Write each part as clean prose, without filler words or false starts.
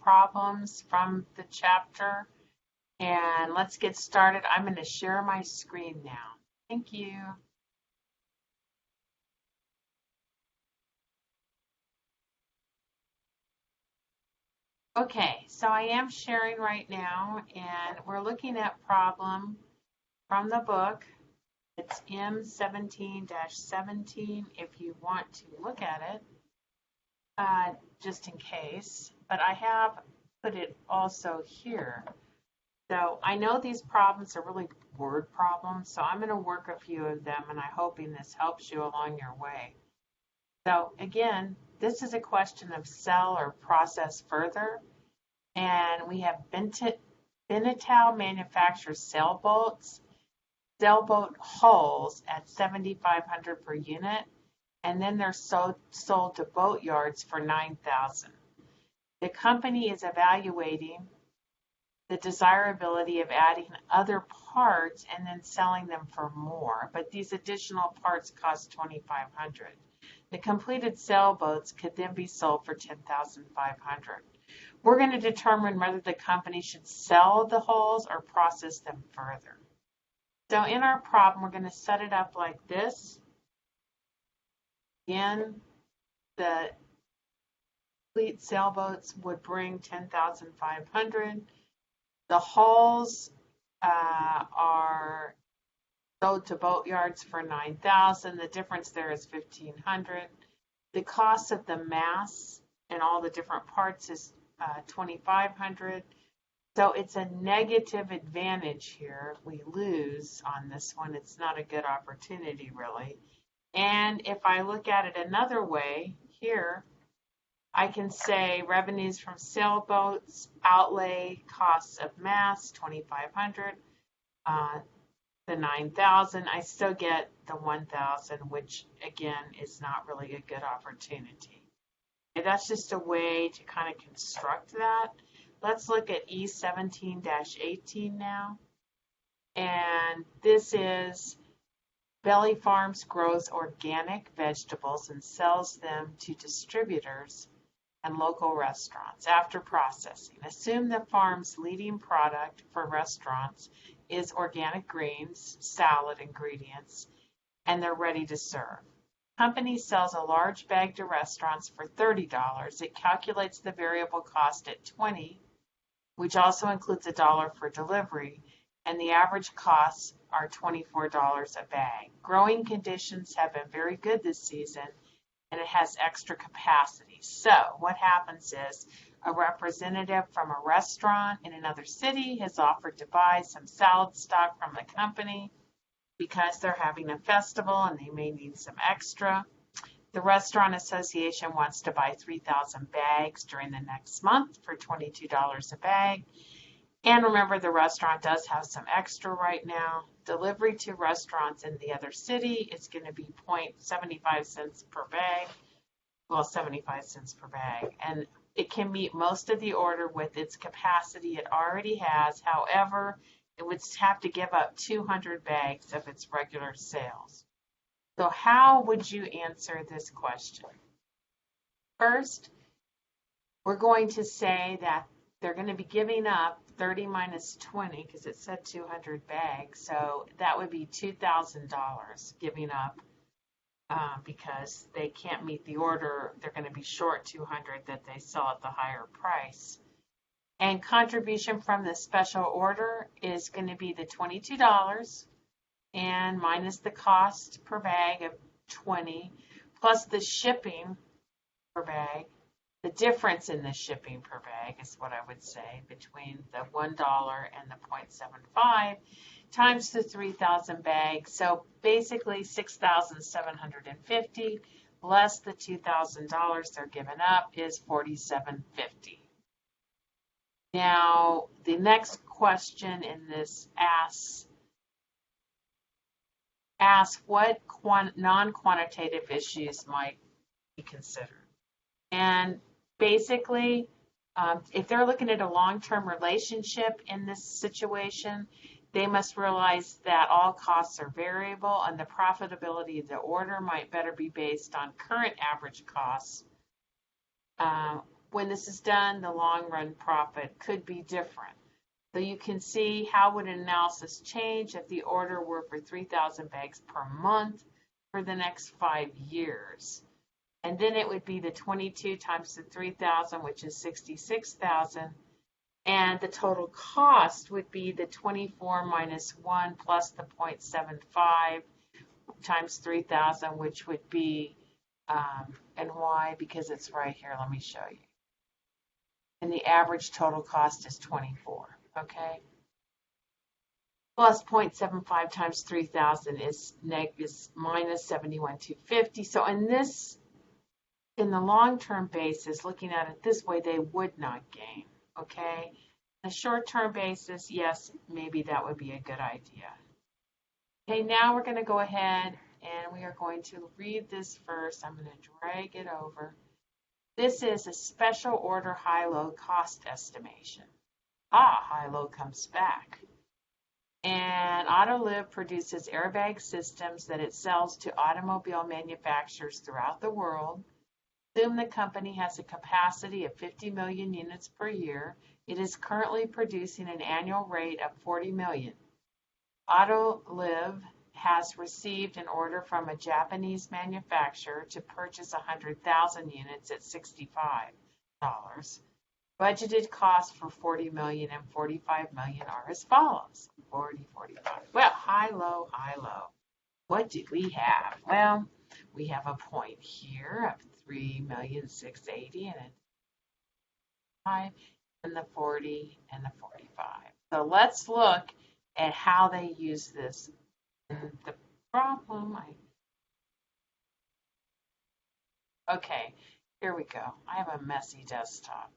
problems from the chapter. And let's get started. I'm going to share my screen now. Thank you. Okay, so I am sharing right now, and we're looking at problem from the book. It's M17-17 if you want to look at it, just in case. But I have put it also here. So I know these problems are really word problems, so I'm going to work a few of them, and I'm hoping this helps you along your way. So again, this is a question of sell or process further, and we have Beneteau manufactures sailboat hulls at $7,500 per unit, and then they're sold to boat yards for $9,000. The company is evaluating the desirability of adding other parts and then selling them for more, but these additional parts cost $2,500. The completed sailboats could then be sold for $10,500. We're going to determine whether the company should sell the hulls or process them further. So in our problem, we're going to set it up like this. Again, the complete sailboats would bring $10,500. The hulls are sold to boat yards for $9,000. The difference there is $1,500. The cost of the mass and all the different parts is $2,500. So it's a negative advantage here. We lose on this one. It's not a good opportunity, really. And if I look at it another way, here, I can say revenues from sailboats, outlay costs of mass, $2,500, the $9,000. I still get the $1,000, which again is not really a good opportunity. And that's just a way to kind of construct that. Let's look at E17-18 now. And this is Belly Farms grows organic vegetables and sells them to distributors and local restaurants after processing. Assume the farm's leading product for restaurants is organic greens, salad ingredients, and they're ready to serve. Company sells a large bag to restaurants for $30. It calculates the variable cost at $20, which also includes $1 for delivery, and the average costs are $24 a bag. Growing conditions have been very good this season, and it has extra capacity. So what happens is a representative from a restaurant in another city has offered to buy some salad stock from the company because they're having a festival and they may need some extra. The restaurant association wants to buy 3,000 bags during the next month for $22 a bag. And remember, the restaurant does have some extra right now. Delivery to restaurants in the other city is going to be 0.75 cents per bag. Well, 75 cents per bag. And it can meet most of the order with its capacity it already has. However, it would have to give up 200 bags of its regular sales. So how would you answer this question? First, we're going to say that they're going to be giving up 30 minus 20 because it said 200 bags. So that would be $2,000 giving up because they can't meet the order. They're going to be short 200 that they sell at the higher price. And contribution from the special order is going to be the $22 and minus the cost per bag of 20 plus the shipping per bag. The difference in the shipping per bag is what I would say between the $1 and the 0.75 times the 3,000 bags. So basically $6,750 less the $2,000 they're giving up is $4,750. Now, the next question in this asks what non-quantitative issues might be considered. And basically, if they're looking at a long-term relationship in this situation, they must realize that all costs are variable and the profitability of the order might better be based on current average costs when this is done, the long run profit could be different. So you can see how would an analysis change if the order were for 3,000 bags per month for the next 5 years. And then it would be the 22 times the 3,000, which is 66,000. And the total cost would be the 24 minus 1 plus the 0.75 times 3,000, which would be, and why? Because it's right here. Let me show you. And the average total cost is 24. Okay, plus 0.75 times 3,000 is minus 71,250. So in the long-term basis, looking at it this way, they would not gain. Okay, on a short-term basis, yes, maybe that would be a good idea. Okay, now we're going to go ahead and we are going to read this first. I'm going to drag it over. This is a special order high-low cost estimation. High-low comes back. And Autoliv produces airbag systems that it sells to automobile manufacturers throughout the world. Assume the company has a capacity of 50 million units per year. It is currently producing an annual rate of 40 million. Autoliv has received an order from a Japanese manufacturer to purchase 100,000 units at $65. Budgeted costs for 40 million and 45 million are as follows. 40, 45. Well, high, low, high, low. What do we have? Well, we have a point here of 3,680,000 and 5 and the 40 and the 45. So let's look at how they use this. And the problem, okay, here we go. I have a messy desktop.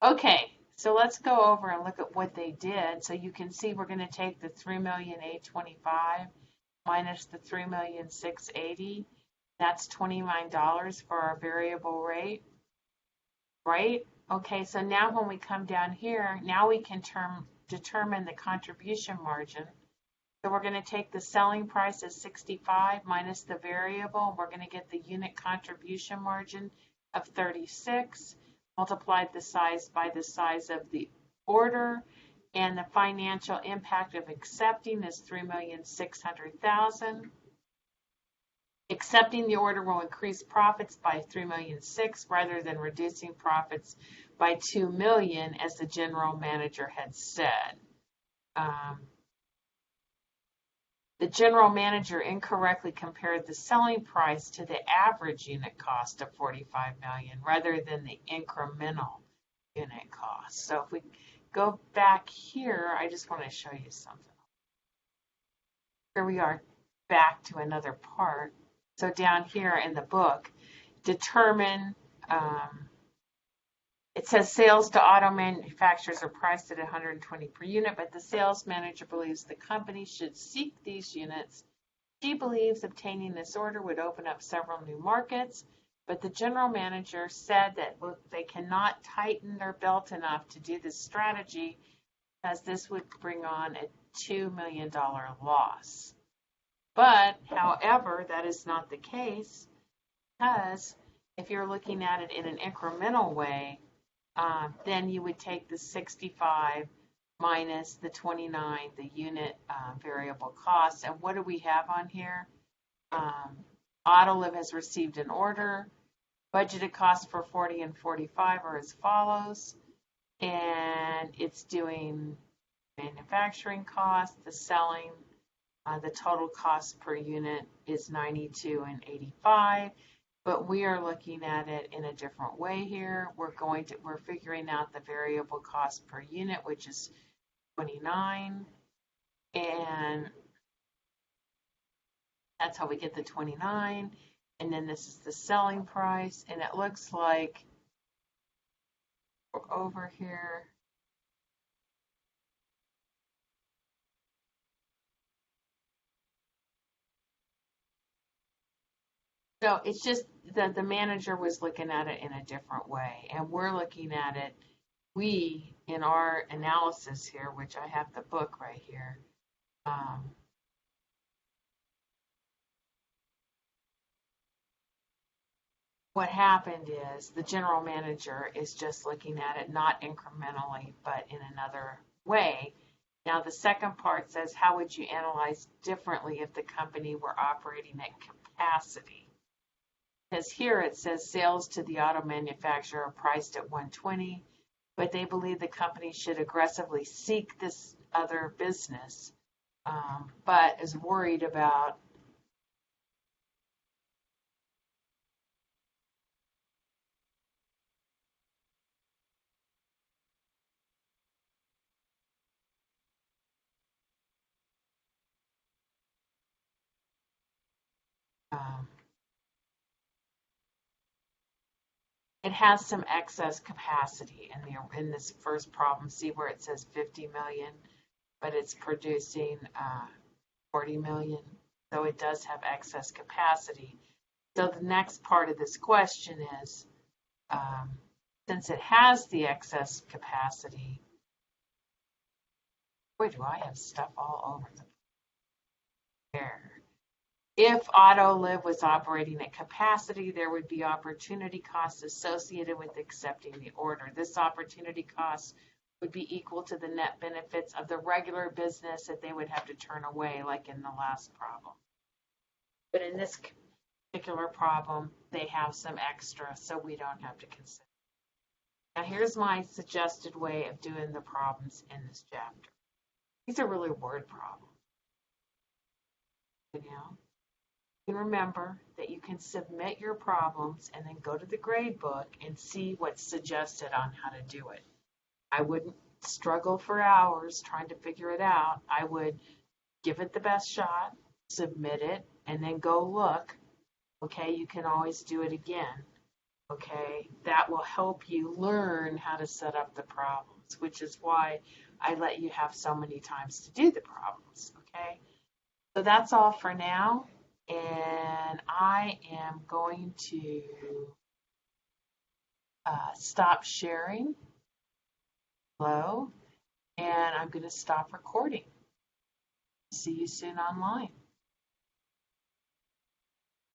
Okay, so let's go over and look at what they did. So you can see we're going to take the 3,825,000 minus the 3,680,000. That's $29 for our variable rate, right? Okay, so now when we come down here, now we can determine the contribution margin. So we're going to take the selling price as 65 minus the variable. We're going to get the unit contribution margin of 36. Multiplied the size by the size of the order, and the financial impact of accepting is 3,600,000. Accepting the order will increase profits by 3,600,000 rather than reducing profits by 2 million, as the general manager had said. The general manager incorrectly compared the selling price to the average unit cost of 45 million rather than the incremental unit cost. So if we go back here, I just want to show you something. Here we are back to another part. So down here in the book, determine, it says sales to auto manufacturers are priced at 120 per unit, but the sales manager believes the company should seek these units. She believes obtaining this order would open up several new markets, but the general manager said that they cannot tighten their belt enough to do this strategy because this would bring on a $2 million loss. But, however, that is not the case, because if you're looking at it in an incremental way, then you would take the 65 minus the 29, the unit variable cost. And what do we have on here? Autoliv has received an order. Budgeted costs for 40 and 45 are as follows. And it's doing manufacturing costs, the selling, the total cost per unit is 92 and 85. But we are looking at it in a different way here. We're figuring out the variable cost per unit, which is 29, and that's how we get the 29. And then this is the selling price, and it looks like we're over here. So it's just that the manager was looking at it in a different way, and we're looking at it, we, in our analysis here, which I have the book right here, what happened is the general manager is just looking at it not incrementally, but in another way. Now, the second part says, how would you analyze differently if the company were operating at capacity? Because here it says sales to the auto manufacturer are priced at 120, but they believe the company should aggressively seek this other business, but is worried about um, it has some excess capacity in this first problem. See where it says 50 million, but it's producing 40 million. So it does have excess capacity. So the next part of this question is, since it has the excess capacity, boy, do I have stuff all over the there. If Autoliv was operating at capacity, there would be opportunity costs associated with accepting the order. This opportunity cost would be equal to the net benefits of the regular business that they would have to turn away, like in the last problem. But in this particular problem, they have some extra, so we don't have to consider. Now, here's my suggested way of doing the problems in this chapter. These are really word problems. You know? Remember that you can submit your problems and then go to the grade book and see what's suggested on how to do it. I wouldn't struggle for hours trying to figure it out. I would give it the best shot, submit it, and then go look. Okay, you can always do it again. Okay, that will help you learn how to set up the problems, which is why I let you have so many times to do the problems. Okay, so that's all for now. And I am going to stop sharing. Hello. And I'm going to stop recording. See you soon online.